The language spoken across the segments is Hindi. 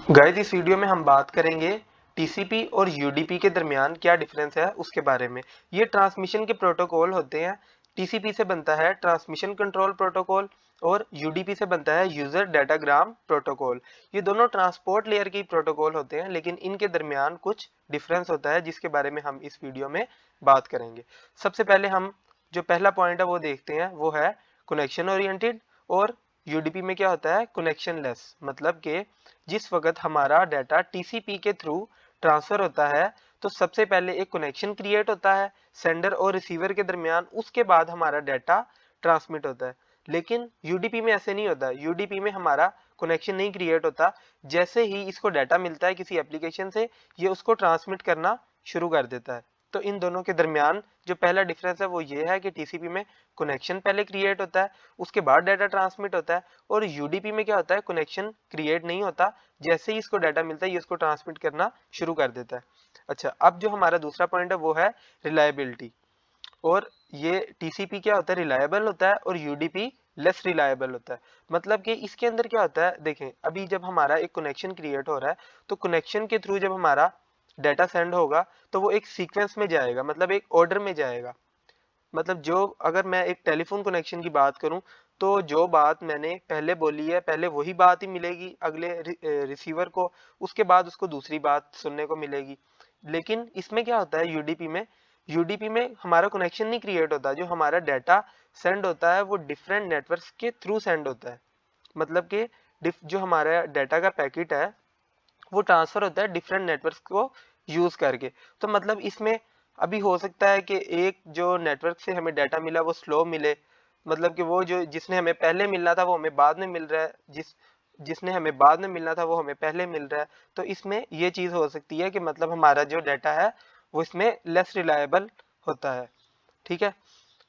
गाइस इस वीडियो में हम बात करेंगे टीसीपी और यूडीपी के दरमियान क्या डिफरेंस है उसके बारे में। ये ट्रांसमिशन के प्रोटोकॉल होते हैं। टीसीपी से बनता है ट्रांसमिशन कंट्रोल प्रोटोकॉल और यूडीपी से बनता है यूजर डाटाग्राम प्रोटोकॉल। ये दोनों ट्रांसपोर्ट लेयर के प्रोटोकॉल होते हैं, लेकिन इनके दरमियान कुछ डिफरेंस होता है जिसके बारे में हम इस वीडियो में बात करेंगे। सबसे पहले हम जो पहला पॉइंट है वो देखते हैं, वो है कनेक्शन ओरिएंटेड। और यूडीपी में क्या होता है, कनेक्शन लेस। मतलब कि जिस वक्त हमारा डाटा टीसीपी के थ्रू ट्रांसफर होता है तो सबसे पहले एक कनेक्शन क्रिएट होता है सेंडर और रिसीवर के दरमियान, उसके बाद हमारा डाटा ट्रांसमिट होता है। लेकिन यूडीपी में ऐसे नहीं होता। यूडीपी में हमारा कनेक्शन नहीं क्रिएट होता। जैसे ही इसको डाटा मिलता है किसी एप्लीकेशन से, ये उसको ट्रांसमिट करना शुरू कर देता है। तो इन दोनों के दरमियान जो पहला डिफरेंस है वो ये है कि टीसीपी में कनेक्शन पहले क्रिएट होता है, उसके बाद डाटा ट्रांसमिट होता है। और यूडीपी में क्या होता है, कनेक्शन क्रिएट नहीं होता, जैसे ही इसको डाटा मिलता है ये इसको ट्रांसमिट करना शुरू कर देता है। अच्छा, अब जो हमारा दूसरा पॉइंट है वो है रिलायबिलिटी। और ये टीसीपी क्या होता है, रिलायबल होता है, और यूडीपी लेस रिलायबल होता है। मतलब कि इसके अंदर क्या होता है, देखें अभी जब हमारा एक कनेक्शन क्रिएट हो रहा है तो कनेक्शन के थ्रू जब हमारा डाटा सेंड होगा तो वो एक सीक्वेंस में जाएगा, मतलब एक ऑर्डर में जाएगा। मतलब जो अगर मैं एक टेलीफोन कनेक्शन की बात करूं तो जो बात मैंने पहले बोली है पहले वही बात ही मिलेगी अगले रिसीवर को, उसके बाद उसको दूसरी बात सुनने को मिलेगी। लेकिन इसमें क्या होता है, यूडीपी में हमारा कनेक्शन नहीं क्रिएट होता। जो हमारा डाटा सेंड होता है वो डिफरेंट नेटवर्क्स के थ्रू सेंड होता है। मतलब कि जो हमारा डाटा का पैकेट है वो ट्रांसफर होता है डिफरेंट नेटवर्क्स को यूज करके। तो मतलब इसमें अभी हो सकता है कि एक जो नेटवर्क से हमें डाटा मिला वो स्लो मिले, मतलब कि वो जो जिसने हमें पहले मिलना था वो हमें बाद में मिल रहा है, जिसने हमें बाद में मिलना था वो हमें पहले मिल रहा है। तो इसमें ये चीज हो सकती है कि मतलब हमारा जो डाटा है वो इसमें लेस रिलायबल होता है। ठीक है।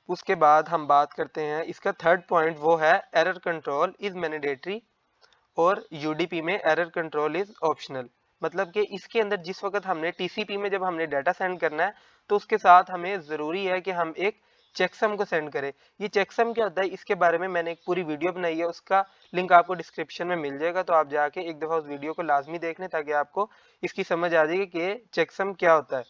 उसके बाद हम बात करते हैं इसका थर्ड पॉइंट, वो है एरर कंट्रोल इज मैंडेटरी और यूडीपी में एरर कंट्रोल इज ऑप्शनल। मतलब कि इसके अंदर जिस वक्त हमने टीसीपी में जब हमने डाटा सेंड करना है तो उसके साथ हमें ज़रूरी है कि हम एक चेकसम को सेंड करें। ये चेकसम क्या होता है, इसके बारे में मैंने एक पूरी वीडियो बनाई है, उसका लिंक आपको डिस्क्रिप्शन में मिल जाएगा, तो आप जाके एक दफ़ा उस वीडियो को लाजमी देख लें ताकि आपको इसकी समझ आ जाएगी कि चेकसम क्या होता है।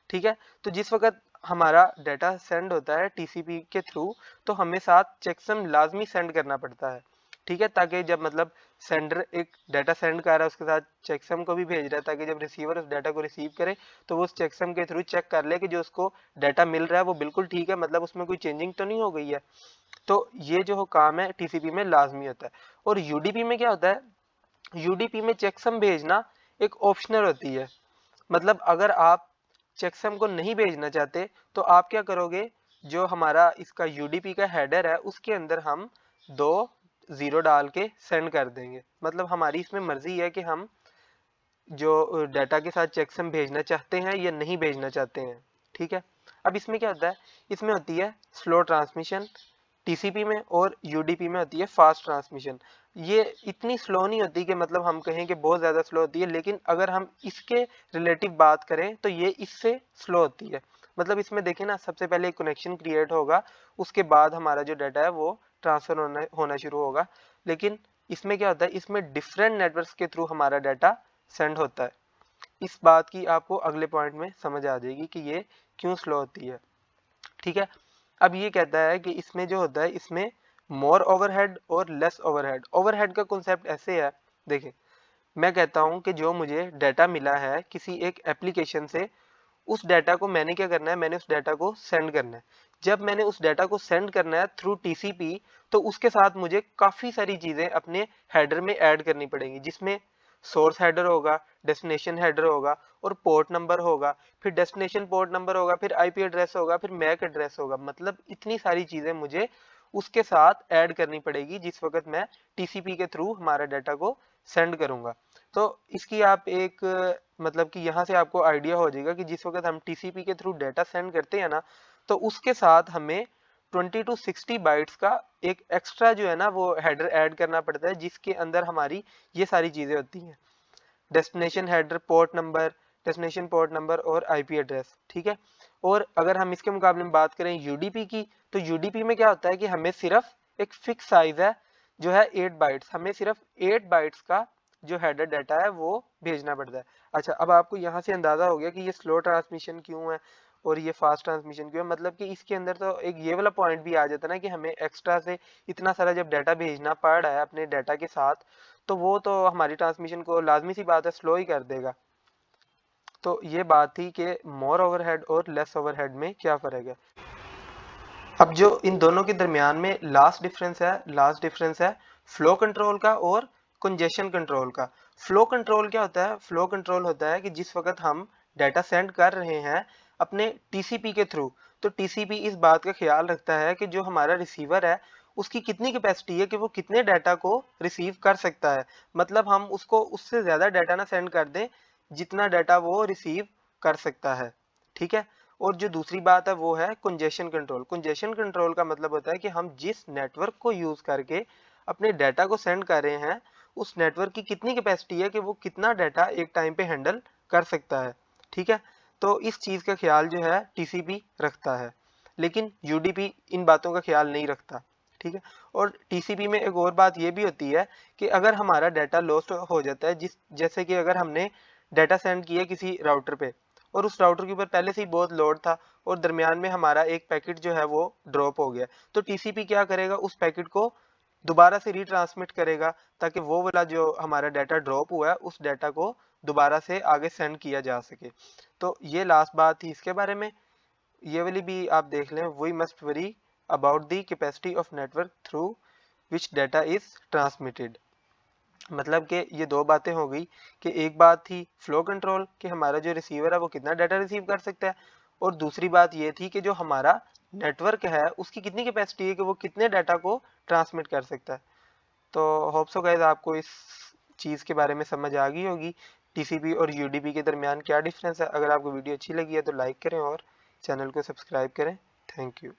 ठीक है। तो जिस वक्त हमारा डाटा सेंड होता है टीसीपी के थ्रू तो हमें साथ चेकसम लाजमी सेंड करना पड़ता है। ठीक है, ताकि जब मतलब सेंडर एक डाटा सेंड कर रहा है उसके साथ चेकसम को भी भेज रहा है, ताकि जब रिसीवर उस डाटा को रिसीव करे तो वो उस चेकसम के थ्रू चेक कर ले कि जो उसको डाटा मिल रहा है वो बिल्कुल ठीक है, मतलब उसमें कोई चेंजिंग तो नहीं हो गई है। तो ये जो काम है टीसीपी में लाजमी होता है। और यूडीपी में क्या होता है, यूडीपी में चेकसम भेजना एक ऑप्शनल होती है। मतलब अगर आप चेकसम को नहीं भेजना चाहते तो आप क्या करोगे, जो हमारा इसका यूडीपी का हेडर है उसके अंदर हम 2 0 डाल के सेंड कर देंगे। मतलब हमारी इसमें मर्जी है कि हम जो डाटा के साथ चेकसम भेजना चाहते हैं या नहीं भेजना चाहते हैं। ठीक है। अब इसमें क्या होता है, इसमें होती है स्लो ट्रांसमिशन टीसीपी में, और यूडीपी में होती है फास्ट ट्रांसमिशन। ये इतनी स्लो नहीं होती कि मतलब हम कहें कि बहुत ज़्यादा स्लो होती है, लेकिन अगर हम इसके रिलेटिव बात करें तो ये इससे स्लो होती है। मतलब इसमें देखें ना, सबसे पहले एक कनेक्शन क्रिएट होगा, उसके बाद हमारा जो डाटा है वो ट्रांसफर होना शुरू होगा। लेकिन इसमें क्या होता है, इसमें डिफरेंट नेटवर्क्स के थ्रू हमारा डाटा सेंड होता है। इस बात की आपको अगले पॉइंट में समझ आ जाएगी कि ये क्यों स्लो होती है। ठीक है। अब ये कहता है कि इसमें जो होता है, इसमें मोर ओवरहेड और लेस ओवरहेड। ओवरहेड का कॉन्सेप्ट ऐसे है, देखें मैं कहता हूं कि जो मुझे डाटा मिला है किसी एक एप्लीकेशन से, उस डाटा को मैंने क्या करना है, मैंने उस डाटा को सेंड करना है। जब मैंने उस डाटा को सेंड करना है थ्रू टीसीपी, तो उसके साथ मुझे काफ़ी सारी चीज़ें अपने हेडर में ऐड करनी पड़ेंगी, जिसमें सोर्स हेडर होगा, डेस्टिनेशन हेडर होगा और पोर्ट नंबर होगा, फिर डेस्टिनेशन पोर्ट नंबर होगा, फिर आईपी एड्रेस होगा, फिर मैक एड्रेस होगा। मतलब इतनी सारी चीज़ें मुझे उसके साथ ऐड करनी पड़ेगी जिस वक्त मैं टीसीपी के थ्रू हमारा डाटा को सेंड करूंगा। तो इसकी आप एक मतलब कि यहाँ से आपको आइडिया हो जाएगा कि जिस वक्त हम टीसीपी के थ्रू डाटा सेंड करते हैं ना, तो उसके साथ हमें 20 to 60 बाइट्स का एक एक्स्ट्रा जो है ना वो हेडर ऐड करना पड़ता है, जिसके अंदर हमारी ये सारी चीज़ें होती हैं, destination header, destination port number और आईपी एड्रेस। ठीक है। और अगर हम इसके मुकाबले में बात करें यूडीपी की, तो यूडीपी में क्या होता है कि हमें सिर्फ एक फिक्स साइज है जो है 8 बाइट्स, हमें सिर्फ 8 बाइट्स का जो हेडर डाटा है वो भेजना पड़ता है। अच्छा, अब आपको यहाँ से अंदाजा हो गया कि ये स्लो ट्रांसमिशन क्यों है और ये फास्ट ट्रांसमिशन क्यों है। मतलब कि इसके अंदर तो एक ये वाला पॉइंट भी आ जाता है ना कि हमें एक्स्ट्रा से इतना सारा जब डाटा भेजना पड़ रहा है अपने डाटा के साथ, तो वो तो हमारी ट्रांसमिशन को लाजमी सी बात है स्लो ही कर देगा। तो ये बात थी कि मोर ओवरहेड और लेस ओवरहेड में क्या फ़र्क है। अब जो इन दोनों के दरमियान में लास्ट डिफरेंस है फ्लो कंट्रोल का और कंजेशन कंट्रोल का। फ्लो कंट्रोल क्या होता है? फ्लो कंट्रोल होता है कि जिस वक्त हम डाटा सेंड कर रहे हैं अपने टीसीपी के थ्रू, तो टीसीपी इस बात का ख्याल रखता है कि जो हमारा रिसीवर है उसकी कितनी कैपेसिटी है कि वो कितने डाटा को रिसीव कर सकता है। मतलब हम उसको उससे ज़्यादा डाटा ना सेंड कर दें जितना डाटा वो रिसीव कर सकता है। ठीक है। और जो दूसरी बात है वो है कंजेशन कंट्रोल। कंजेशन कंट्रोल का मतलब होता है कि हम जिस नेटवर्क को यूज करके अपने डाटा को सेंड कर रहे हैं उस नेटवर्क की कितनी कैपेसिटी है कि वो कितना डाटा एक टाइम पे हैंडल कर सकता है। ठीक है। तो इस चीज का ख्याल जो है टीसीपी रखता है, लेकिन यूडीपी इन बातों का ख्याल नहीं रखता। ठीक है। और टीसीपी में एक और बात ये भी होती है कि अगर हमारा डाटा लॉस्ट हो जाता है, जैसे कि अगर हमने डाटा सेंड किया किसी राउटर पे और उस राउटर के ऊपर पहले से ही बहुत लोड था और दरमियान में हमारा एक पैकेट जो है वो ड्रॉप हो गया, तो टीसीपी क्या करेगा, उस पैकेट को दोबारा से रीट्रांसमिट करेगा ताकि वो वाला जो हमारा डाटा ड्रॉप हुआ है उस डाटा को दोबारा से आगे सेंड किया जा सके। तो ये लास्ट बात थी इसके बारे में। ये वाली भी आप देख लें, we must worry about the capacity of network through which data is transmitted. मतलब कि ये दो बातें हो गई कि एक बात थी फ्लो कंट्रोल कि हमारा जो रिसीवर है वो कितना डाटा रिसीव कर सकता है, और दूसरी बात ये थी कि जो हमारा नेटवर्क है उसकी कितनी कैपेसिटी है कि वो कितने डाटा को ट्रांसमिट कर सकता है। तो होप सो गाइस आपको इस चीज़ के बारे में समझ आ गई होगी टीसीपी और यूडीपी के दरमियान क्या डिफरेंस है। अगर आपको वीडियो अच्छी लगी है तो लाइक करें और चैनल को सब्सक्राइब करें। Thank you.